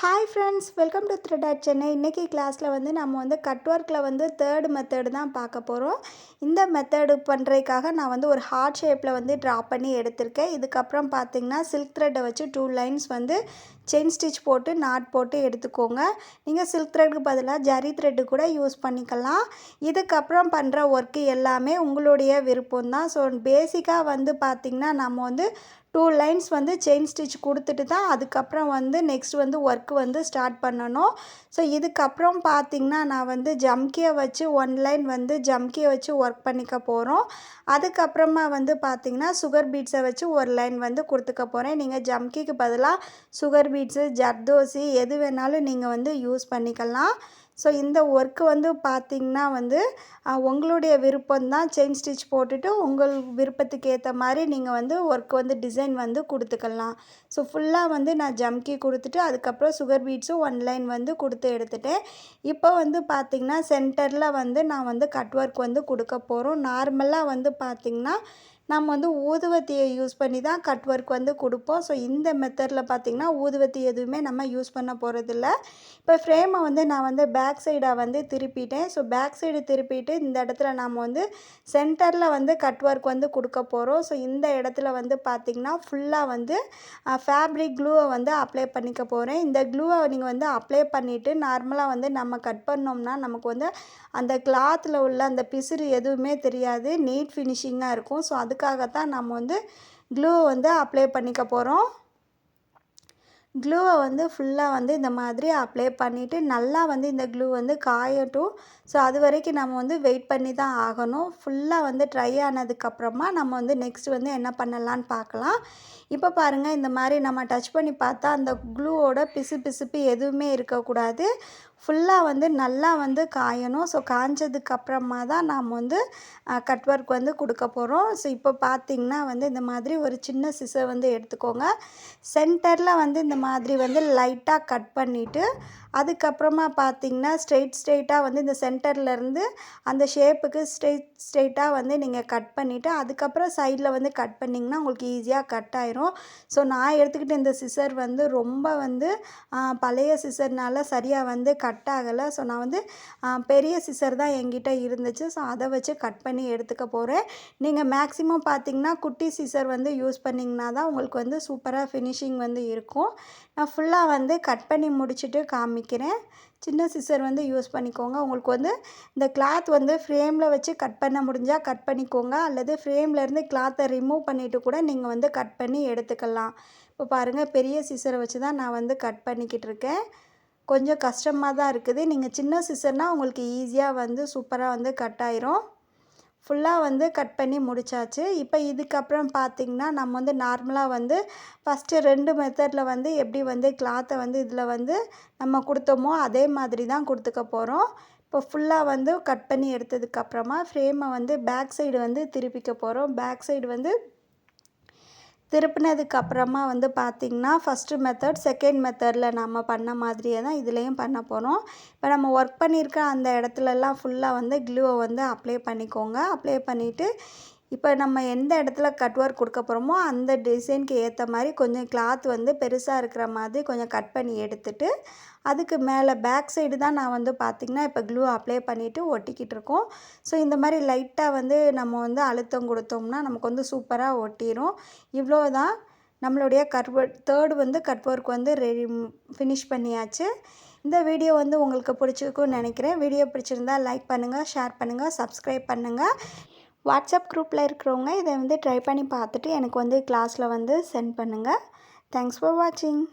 Hi friends, welcome to thread art Chennai. இன்றைக்கி கிளாஸில் வந்து நம்ம வந்து கட் ஒர்க்கில் வந்து தேர்ட் மெத்தடு தான் பார்க்க போகிறோம். இந்த மெத்தடு பண்ணுறதுக்காக நான் வந்து ஒரு ஹார்ட் ஷேப்பில் வந்து ட்ரா பண்ணி எடுத்திருக்கேன். இதுக்கப்புறம் பார்த்திங்கன்னா சில்க் த்ரெட்டை வச்சு 2 லைன்ஸ் வந்து செயின் ஸ்டிச் போட்டு நாட் போட்டு எடுத்துக்கோங்க. நீங்கள் சில்க் த்ரெட்டுக்கு பதிலாக ஜரி த்ரெட்டு கூட யூஸ் பண்ணிக்கலாம். இதுக்கப்புறம் பண்ணுற ஒர்க்கு எல்லாமே உங்களுடைய விருப்பம் தான். ஸோ பேசிக்காக வந்து பார்த்திங்கன்னா நம்ம வந்து 2 லைன்ஸ் வந்து செயின் ஸ்டிச் கொடுத்துட்டு தான் அதுக்கப்புறம் வந்து நெக்ஸ்ட் வந்து ஒர்க்கு வந்து ஸ்டார்ட் பண்ணணும். ஸோ இதுக்கப்புறம் பார்த்திங்கன்னா நான் வந்து ஜம்கியை வச்சு 1 லைன் வந்து ஜம்கியை வச்சு ஒர்க் பண்ணிக்க போகிறோம். அதுக்கப்புறமா வந்து பார்த்திங்கன்னா சுகர் பீட்ஸை வச்சு ஒரு லைன் வந்து கொடுத்துக்க போகிறேன். நீங்கள் ஜம்கிக்கு பதிலாக சுகர் பீட்ஸு, ஜர்தோசி எது வேணாலும் நீங்கள் வந்து யூஸ் பண்ணிக்கலாம். ஸோ இந்த ஒர்க்கு வந்து பார்த்திங்கன்னா வந்து உங்களுடைய விருப்பம்தான். செயின் ஸ்டிச் போட்டுட்டு உங்கள் விருப்பத்துக்கு ஏற்ற மாதிரி நீங்கள் வந்து ஒர்க் வந்து டிசைன் வந்து கொடுத்துக்கலாம். ஸோ ஃபுல்லாக வந்து நான் ஜம்கி கொடுத்துட்டு அதுக்கப்புறம் சுகர் பீட்ஸும் 1 லைன் வந்து கொடுத்து எடுத்துட்டேன். இப்போ வந்து பார்த்திங்கன்னா சென்டரில் வந்து நான் வந்து கட் ஒர்க் வந்து கொடுக்க போகிறோம். நார்மலாக வந்து பார்த்திங்கன்னா நம்ம வந்து ஊதுவத்தியை யூஸ் பண்ணி தான் கட் ஒர்க் வந்து கொடுப்போம். ஸோ இந்த மெத்தடில் பார்த்திங்கன்னா ஊதுவத்தி எதுவுமே நம்ம யூஸ் பண்ண போகிறதில்ல. இப்போ ஃப்ரேமை வந்து நான் வந்து பேக் சைடாக வந்து திருப்பிட்டேன். ஸோ பேக் சைடு திருப்பிட்டு இந்த இடத்துல நாம் வந்து சென்டரில் வந்து கட் ஒர்க் வந்து கொடுக்க போகிறோம். ஸோ இந்த இடத்துல வந்து பார்த்திங்கன்னா ஃபுல்லாக வந்து ஃபேப்ரிக் க்ளூவை வந்து அப்ளை பண்ணிக்க போகிறேன். இந்த க்ளூவை நீங்கள் வந்து அப்ளை பண்ணிவிட்டு நார்மலாக வந்து நம்ம கட் பண்ணோம்னா நமக்கு வந்து அந்த கிளாத்தில் உள்ள அந்த பிசுறு எதுவுமே தெரியாது, நீட் ஃபினிஷிங்காக இருக்கும். ஸோ அதுக்காகத்தான் நம்ம வந்து க்ளூவை வந்து அப்ளை பண்ணிக்க போகிறோம். க்ளூவை வந்து ஃபுல்லாக வந்து இந்த மாதிரி அப்ளை பண்ணிவிட்டு நல்லா வந்து இந்த க்ளூ வந்து காயட்டும். ஸோ அது வரைக்கும் நம்ம வந்து வெயிட் பண்ணி தான் ஆகணும். ஃபுல்லாக வந்து ட்ரை ஆனதுக்கப்புறமா நம்ம வந்து நெக்ஸ்ட் வந்து என்ன பண்ணலான்னு பார்க்கலாம். இப்போ பாருங்கள், இந்த மாதிரி நம்ம டச் பண்ணி பார்த்தா அந்த க்ளூவோட பிசுபிசுப்பு எதுவுமே இருக்கக்கூடாது. ஃபுல்லாக வந்து நல்லா வந்து காயணும். ஸோ காய்ஞ்சதுக்கப்புறமா தான் நாம் வந்து கட் ஒர்க் வந்து கொடுக்க போகிறோம். ஸோ இப்போ பார்த்திங்கன்னா வந்து இந்த மாதிரி ஒரு சின்ன சிசர் வந்து எடுத்துக்கோங்க. சென்டரில் வந்து இந்த மாதிரி வந்து லைட்டாக கட் பண்ணிவிட்டு அதுக்கப்புறமா பார்த்திங்கன்னா ஸ்ட்ரெயிட்டாக வந்து இந்த சென்டர்லேருந்து அந்த ஷேப்புக்கு ஸ்ட்ரெயிட்டாக வந்து நீங்கள் கட் பண்ணிவிட்டு அதுக்கப்புறம் சைடில் வந்து கட் பண்ணிங்கன்னா உங்களுக்கு ஈஸியாக கட் ஆயிரும். ஸோ நான் எடுத்துக்கிட்ட இந்த சிசர் வந்து ரொம்ப வந்து பழைய சிசர்னால சரியாக வந்து கட் ஆகலை. ஸோ நான் வந்து பெரிய சிசர் தான் என்கிட்ட இருந்துச்சு. ஸோ அதை வச்சு கட் பண்ணி எடுத்துக்க போகிறேன். நீங்கள் மேக்ஸிமம் பார்த்திங்கன்னா குட்டி சிசர் வந்து யூஸ் பண்ணிங்கன்னா தான் உங்களுக்கு வந்து சூப்பராக ஃபினிஷிங் வந்து இருக்கும். நான் ஃபுல்லாக வந்து கட் பண்ணி முடிச்சுட்டு காமிக்கிறேன். சின்ன சிசர் வந்து யூஸ் பண்ணிக்கோங்க. உங்களுக்கு வந்து இந்த கிளாத் வந்து ஃப்ரேமில் வச்சு கட் பண்ண முடிஞ்சால் கட் பண்ணிக்கோங்க, அல்லது ஃப்ரேம்லேருந்து கிளாத்தை ரிமூவ் பண்ணிவிட்டு கூட நீங்கள் வந்து கட் பண்ணி எடுத்துக்கலாம். இப்போ பாருங்கள், பெரிய சிசரை வச்சு தான் நான் வந்து கட் பண்ணிக்கிட்டு இருக்கேன். கொஞ்சம் கஷ்டமாக தான் இருக்குது. நீங்கள் சின்ன சிசர்னால் உங்களுக்கு ஈஸியாக வந்து சூப்பராக வந்து கட் ஆயிரும். ஃபுல்லாக வந்து கட் பண்ணி முடித்தாச்சு. இப்போ இதுக்கப்புறம் பார்த்திங்கன்னா நம்ம வந்து நார்மலாக வந்து ஃபஸ்ட்டு 2 மெத்தடில் வந்து எப்படி வந்து கிளாத்தை வந்து இதில் வந்து நம்ம கொடுத்தோமோ அதே மாதிரி தான் கொடுத்துக்க போகிறோம். இப்போ ஃபுல்லாக வந்து கட் பண்ணி எடுத்ததுக்கப்புறமா ஃப்ரேமை வந்து பேக் சைடு வந்து திருப்பிக்க போகிறோம். பேக் சைடு வந்து திருப்பினதுக்கப்புறமா வந்து பார்த்திங்கன்னா ஃபஸ்ட்டு மெத்தட் செகண்ட் மெத்தடில் நம்ம பண்ண மாதிரியே தான் இதுலேயும் பண்ண போகிறோம். இப்போ நம்ம ஒர்க் பண்ணியிருக்க அந்த இடத்துலலாம் ஃபுல்லாக வந்து க்ளூவை வந்து அப்ளை பண்ணிக்கோங்க. அப்ளை பண்ணிவிட்டு இப்போ நம்ம எந்த இடத்துல கட் ஒர்க் கொடுக்க போகிறோமோ அந்த டிசைனுக்கு ஏற்ற மாதிரி கொஞ்சம் கிளாத் வந்து பெருசாக இருக்கிற மாதிரி கொஞ்சம் கட் பண்ணி எடுத்துட்டு அதுக்கு மேலே பேக் சைடு தான் நான் வந்து பார்த்திங்கன்னா இப்போ க்ளூ அப்ளை பண்ணிவிட்டு ஒட்டிக்கிட்டு இருக்கோம். ஸோ இந்த மாதிரி லைட்டாக வந்து நம்ம வந்து அழுத்தம் கொடுத்தோம்னா நமக்கு வந்து சூப்பராக ஒட்டிடும். இவ்வளோ தான் நம்மளுடைய தேர்டு வந்து கட் ஒர்க் வந்து ஃபினிஷ் பண்ணியாச்சு. இந்த வீடியோ வந்து உங்களுக்கு பிடிச்சிருக்குன்னு நினைக்கிறேன். வீடியோ பிடிச்சிருந்தா லைக் பண்ணுங்கள், ஷேர் பண்ணுங்கள், சப்ஸ்கிரைப் பண்ணுங்கள். வாட்ஸ்அப் குரூப்பில் இருக்கிறவங்க இதை வந்து ட்ரை பண்ணி பார்த்துட்டு எனக்கு வந்து கிளாஸில் வந்து சென்ட் பண்ணுங்கள். தேங்க்ஸ் ஃபார் வாட்சிங்.